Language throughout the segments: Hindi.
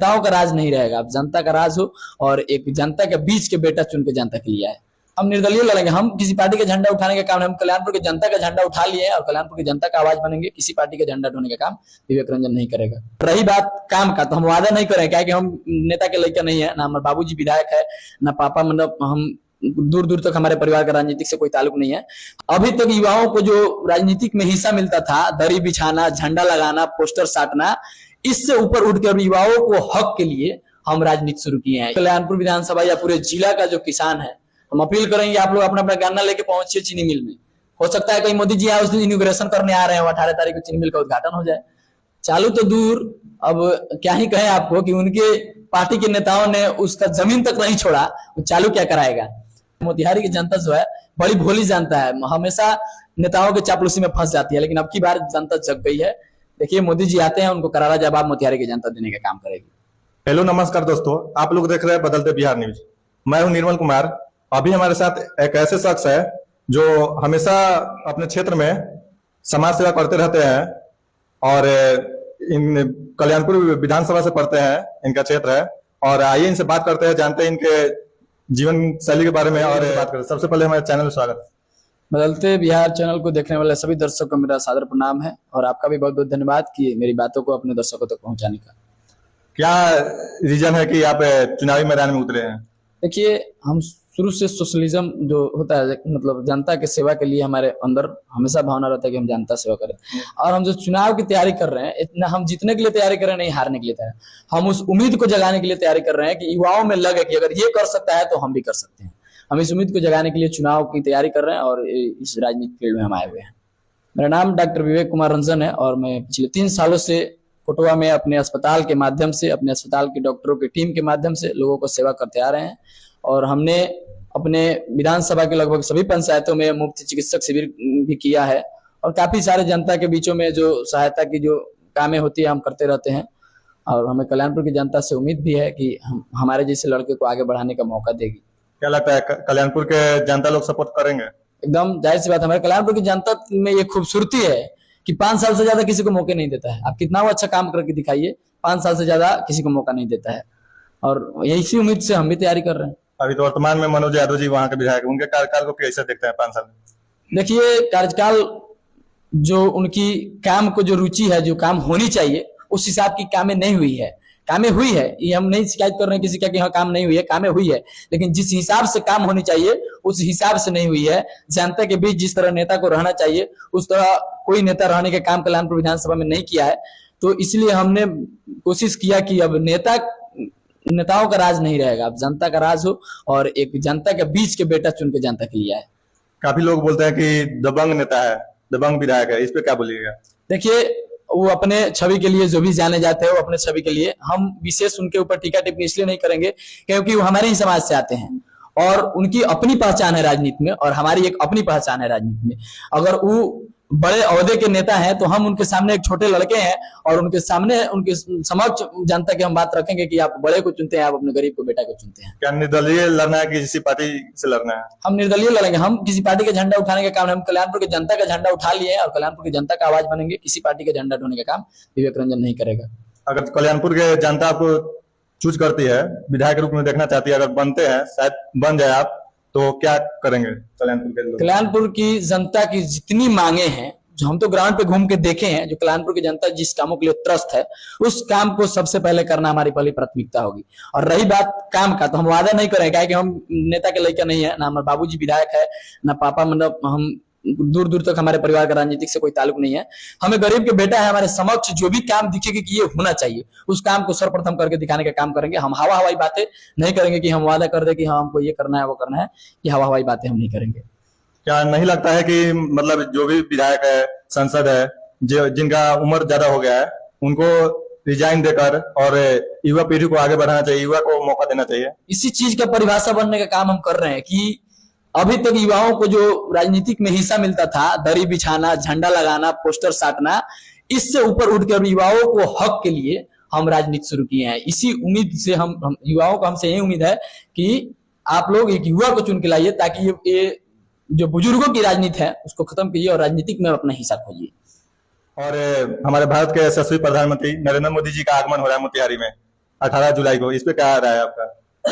नेताओं का राज नहीं रहेगा, अब जनता का राज हो और एक जनता के बीच के बेटा चुन के जनता के लिए आए। हम निर्दलीय लड़ेंगे, हम किसी पार्टी का झंडा उठाने का काम नहीं, हम कल्याणपुर के जनता का झंडा उठा लिए हैं और कल्याणपुर की जनता का आवाज बनेंगे। किसी पार्टी का झंडा ढोने का काम विवेक रंजन नहीं करेगा। रही बात काम का, तो हम वादा नहीं करें, क्या कि हम नेता के लड़का नहीं है, ना हमारे बाबूजी विधायक है, ना पापा, मतलब हम दूर दूर तक हमारे परिवार का राजनीतिक से कोई ताल्लुक नहीं है। अभी तक युवाओं को जो राजनीतिक में हिस्सा मिलता था, दरी बिछाना, झंडा लगाना, पोस्टर साटना, इससे ऊपर उठकर युवाओं को हक के लिए हम राजनीति शुरू किए हैं। कल्याणपुर विधानसभा या पूरे जिला का जो किसान है, हम अपील करेंगे आप लोग अपना अपना गन्ना लेके पहुंचिए चीनी मिल में। हो सकता है कहीं मोदी जी उस दिन इनॉग्रेशन करने आ रहे हैं, 18 तारीख को चीनी मिल का उद्घाटन हो जाए। चालू तो दूर, अब क्या ही कहें आपको कि उनके पार्टी के नेताओं ने उसका जमीन तक नहीं छोड़ा, वो चालू क्या कराएगा। मोतिहारी की जनता जो है बड़ी भोली जनता है, हमेशा नेताओं के चापलूसी में फंस जाती है, लेकिन अब की बार जनता जग गई है। देखिए मोदी जी आते हैं, उनको करारा जवाब मोतिहारी की जनता देने का काम करेगी। हेलो नमस्कार दोस्तों, आप लोग देख रहे हैं बदलते बिहार न्यूज। मैं हूं निर्मल कुमार। अभी हमारे साथ एक ऐसे शख्स है जो हमेशा अपने क्षेत्र में समाज सेवा करते रहते हैं और इन कल्याणपुर विधानसभा से पढ़ते हैं, इनका क्षेत्र है। और आइए इनसे बात करते हैं, जानते हैं इनके जीवन शैली के बारे में और बात करते हैं। सबसे पहले हमारे चैनल में स्वागत। बदलते बिहार चैनल को देखने वाले सभी दर्शकों को मेरा सादर प्रणाम है और आपका भी बहुत बहुत धन्यवाद कि मेरी बातों को अपने दर्शकों तक पहुंचाने का। क्या रीजन है कि आप चुनावी मैदान में उतरे हैं? देखिए, हम शुरू से सोशलिज्म जो होता है, मतलब जनता के सेवा के लिए हमारे अंदर हमेशा भावना रहता है कि हम जनता सेवा करें। और हम जो चुनाव की तैयारी कर रहे हैं, इतना हम जीतने के लिए तैयारी कर रहे हैं, नहीं हारने के लिए तैयारी। हम उस उम्मीद को जगाने के लिए तैयारी कर रहे हैं कि युवाओं में लगे कि अगर ये कर सकता है तो हम भी कर सकते हैं। हम इस उम्मीद को जगाने के लिए चुनाव की तैयारी कर रहे हैं और इस राजनीतिक फील्ड में हम आए हुए हैं। मेरा नाम डॉक्टर विवेक कुमार रंजन है और मैं पिछले 3 सालों से कोटवा में अपने अस्पताल के माध्यम से, अपने अस्पताल के डॉक्टरों की टीम के माध्यम से लोगों को सेवा करते आ रहे हैं। और हमने अपने विधानसभा के लगभग सभी पंचायतों में मुफ्त चिकित्सक शिविर भी किया है और काफी सारे जनता के बीचों में जो सहायता की जो कामें होती है हम करते रहते हैं। और हमें कल्याणपुर की जनता से उम्मीद भी है कि हमारे जैसे लड़के को आगे बढ़ाने का मौका देगी। क्या लगता है कल्याणपुर के जनता लोग सपोर्ट करेंगे? एकदम जाहिर सी बात, हमारे कल्याणपुर की जनता में ये खूबसूरती है कि 5 साल से ज्यादा किसी को मौके नहीं देता है। आप कितना अच्छा काम करके दिखाइए, 5 साल से ज्यादा किसी को मौका नहीं देता है और इसी उम्मीद से हम भी तैयारी कर रहे हैं। अभी तो वर्तमान में मनोज यादव जी वहां के विधायक, उनके कार्यकाल को कैसे देखते हैं 5 साल में? देखिए, कार्यकाल जो उनकी काम को जो रुचि है, जो काम होनी चाहिए उस हिसाब की कामें नहीं हुई है। कामें हुई है, ये हम नहीं शिकायत कर रहे हैं किसी का कि हाँ काम नहीं हुई है, कामें हुई है, लेकिन जिस हिसाब से काम होनी चाहिए उस हिसाब से नहीं हुई है। जनता के बीच जिस तरह नेता को रहना चाहिए उस तरह कोई नेता रहने का काम कल्याणपुर विधानसभा में नहीं किया है। तो इसलिए हमने कोशिश किया कि अब नेताओं का राज नहीं रहेगा, अब जनता का राज हो और एक जनता के बीच के बेटा चुन के जनता के लिए आए। काफी लोग बोलते हैं कि दबंग नेता है, दबंग विधायक है, इस पे क्या बोलिएगा? देखिए, वो अपने छवि के लिए जो भी जाने जाते हैं वो अपने छवि के लिए, हम विशेष उनके ऊपर टीका टिप्पणी इसलिए नहीं करेंगे क्योंकि वो हमारे ही समाज से आते हैं और उनकी अपनी पहचान है राजनीति में और हमारी एक अपनी पहचान है राजनीति में। अगर वो बड़े ओहदे के नेता हैं तो हम उनके सामने एक छोटे लड़के हैं और उनके सामने उनके समक्ष जनता की हम बात रखेंगे कि आप बड़े को चुनते हैं, आप अपने गरीब को बेटा को चुनते हैं। क्या निर्दलीय लड़ना है कि किसी पार्टी से लड़ना है? हम निर्दलीय लड़ेंगे, हम किसी पार्टी का झंडा उठाने का काम नहीं, हम कल्याणपुर की जनता का झंडा उठा लिए हैं और कल्याणपुर की जनता का आवाज बनेंगे। किसी पार्टी का झंडा ढोने का काम विवेक रंजन नहीं करेगा। अगर कल्याणपुर के जनता आपको चूज करती है, विधायक के रूप में देखना चाहती है, अगर बनते हैं, शायद बन जाए आप, तो क्या करेंगे कल्याणपुर के लोग? कल्याणपुर की जनता की जितनी मांगे हैं, जो हम तो ग्राउंड पे घूम के देखे हैं, जो कल्याणपुर की जनता जिस कामों के लिए त्रस्त है उस काम को सबसे पहले करना हमारी पहली प्राथमिकता होगी। और रही बात काम का, तो हम वादा नहीं करेंगे कि हम नेता के लड़का नहीं है, ना हमारे बाबूजी विधायक है, ना पापा, मतलब हम दूर दूर तक हमारे परिवार का राजनीतिक से कोई ताल्लुक नहीं है। हमें गरीब के बेटा है, हमारे समक्ष जो भी काम दिखेगी कि ये होना चाहिए उस काम को सर्वप्रथम करके दिखाने का काम करेंगे। हम हवाई बातें नहीं करेंगे कि हम वादा कर दे कि हाँ हमको ये करना है वो करना है, ये हवाई बातें हम नहीं करेंगे। क्या नहीं लगता है कि मतलब जो भी विधायक है, सांसद है, जो जिनका उम्र ज्यादा हो गया है, उनको रिजाइन देकर और युवा पीढ़ी को आगे बढ़ाना चाहिए, युवा को मौका देना चाहिए? इसी चीज का परिभाषा बनने का काम हम कर रहे हैं कि अभी तक युवाओं को जो राजनीतिक में हिस्सा मिलता था, दरी बिछाना, झंडा लगाना, पोस्टर साटना, इससे ऊपर उठकर युवाओं को हक के लिए हम राजनीति शुरू किए हैं। इसी उम्मीद से हम युवाओं को, हमसे यही उम्मीद है कि आप लोग एक युवा को चुन के लाइए ताकि ये जो बुजुर्गों की राजनीति है उसको खत्म कीजिए और राजनीतिक में अपना हिस्सा खोजिए। और हमारे भारत के यशस्वी प्रधानमंत्री नरेंद्र मोदी जी का आगमन हो रहा है मोतिहारी में, 18 जुलाई को, इस पे क्या राय है आपका?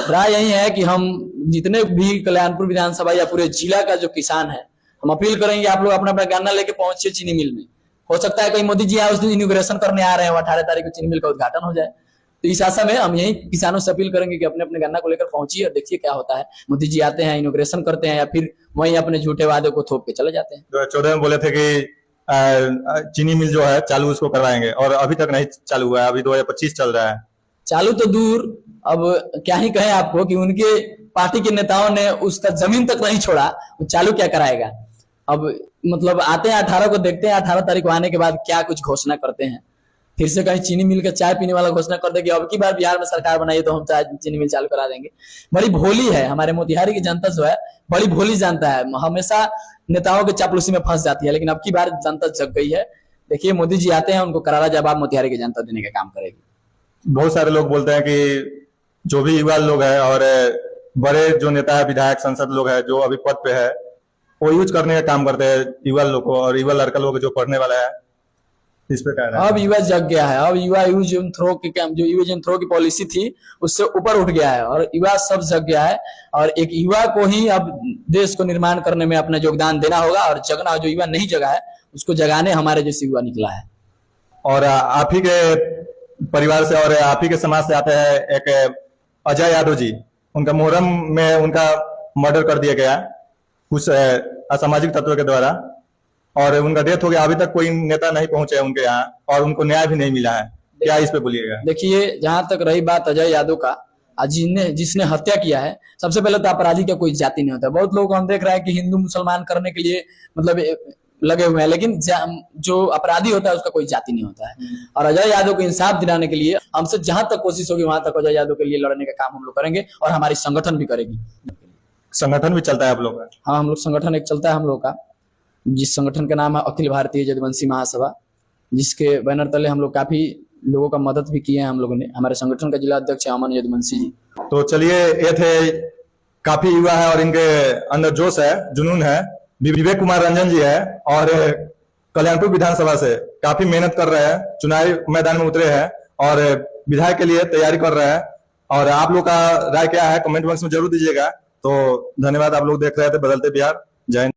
राय यही है कि हम जितने भी कल्याणपुर विधानसभा या पूरे जिला का जो किसान है, हम अपील करेंगे आप लोग अपना अपना गन्ना लेके पहुंचे चीनी मिल में। हो सकता है कहीं मोदी जी आए उस दिन इनॉग्रेशन करने आ रहे हैं, 18 तारीख को चीनी मिल का उद्घाटन हो जाए। तो इस आशा में हम यही किसानों से अपील करेंगे कि अपने अपने गन्ना को लेकर पहुंचिए और देखिए क्या होता है। मोदी जी आते हैं, इनॉग्रेशन करते हैं या फिर वहीं अपने झूठे वादे को थोप के चले जाते हैं। 2014 में बोले थे कि चीनी मिल जो है चालू उसको करवाएंगे, और अभी तक नहीं चालू हुआ है, अभी 2025 चल रहा है। चालू तो दूर, अब क्या ही कहें आपको कि उनके पार्टी के नेताओं ने उसका जमीन तक नहीं छोड़ा, वो चालू क्या कराएगा। अब मतलब आते हैं 18 को, देखते हैं 18 तारीख को आने के बाद क्या कुछ घोषणा करते हैं। फिर से कहीं चीनी मिल का चाय पीने वाला घोषणा कर दे कि अब की बार बिहार में सरकार बनाइए तो हम चाय चीनी मिल चालू करा देंगे। बड़ी भोली है हमारे मोतिहारी की जनता, जो है बड़ी भोली जनता है, हमेशा नेताओं के चापलूसी में फंस जाती है। लेकिन अब की बार जनता जग गई है। देखिए मोदी जी आते हैं, उनको करारा जवाब मोतिहारी की जनता देने का काम करेगी। बहुत सारे लोग बोलते हैं कि जो भी युवा लोग हैं और बड़े जो नेता है, विधायक, संसद लोग हैं जो अभी पद पे है, वो यूज करने का काम करते हैं युवा लोग को, और युवा लड़का लोग जो पढ़ने वाला है, इस पे क्या है? अब युवा जग गया है। अब युवा यूज एंड थ्रो की काम, जो यूज एंड थ्रो की पॉलिसी थी उससे ऊपर उठ गया है और युवा सब जग गया है। और एक युवा को ही अब देश को निर्माण करने में अपना योगदान देना होगा और जगना, जो युवा नहीं जगा है उसको जगाने हमारे जैसे युवा निकला है। और आप ही के परिवार से और आप ही के समाज से आते हैं एक अजय यादव जी, उनका मुहर्रम में उनका मर्डर कर दिया गया कुछ असामाजिक तत्वों के द्वारा, और उनका डेथ हो गया। अभी तक कोई नेता नहीं पहुंचे उनके यहाँ और उनको न्याय भी नहीं मिला है। क्या इस पे बोलिएगा? देखिए, जहां तक रही बात अजय यादव का, जिसने हत्या किया है, सबसे पहले तो अपराधी का कोई जाति नहीं होता। बहुत लोग हम देख रहे हैं कि हिंदू मुसलमान करने के लिए मतलब लगे हुए हैं, लेकिन जो अपराधी होता है उसका कोई जाति नहीं होता है। और अजय यादव को इंसाफ दिलाने के लिए हमसे जहां तक कोशिश होगी वहां तक अजय यादव के लिए लड़ने का काम हम लोग करेंगे और हमारी संगठन भी करेगी। संगठन भी चलता है आप लोग का? हाँ, हम लोग संगठन एक चलता है हम लोग का, जिस संगठन का नाम है अखिल भारतीय यदुवंशी महासभा, जिसके बैनर तले हम लोग काफी लोगों का मदद भी किए हैं हम लोगों ने। हमारे संगठन का जिला अध्यक्ष है अमन यदुवंशी जी। तो चलिए, ये थे काफी युवा है और इनके अंदर जोश है, जुनून है। विवेक कुमार रंजन जी है और कल्याणपुर विधानसभा से काफी मेहनत कर रहे हैं, चुनावी मैदान में उतरे हैं और विधायक के लिए तैयारी कर रहे हैं। और आप लोग का राय क्या है कमेंट बॉक्स में जरूर दीजिएगा। तो धन्यवाद, आप लोग देख रहे थे बदलते बिहार। जय हिंद।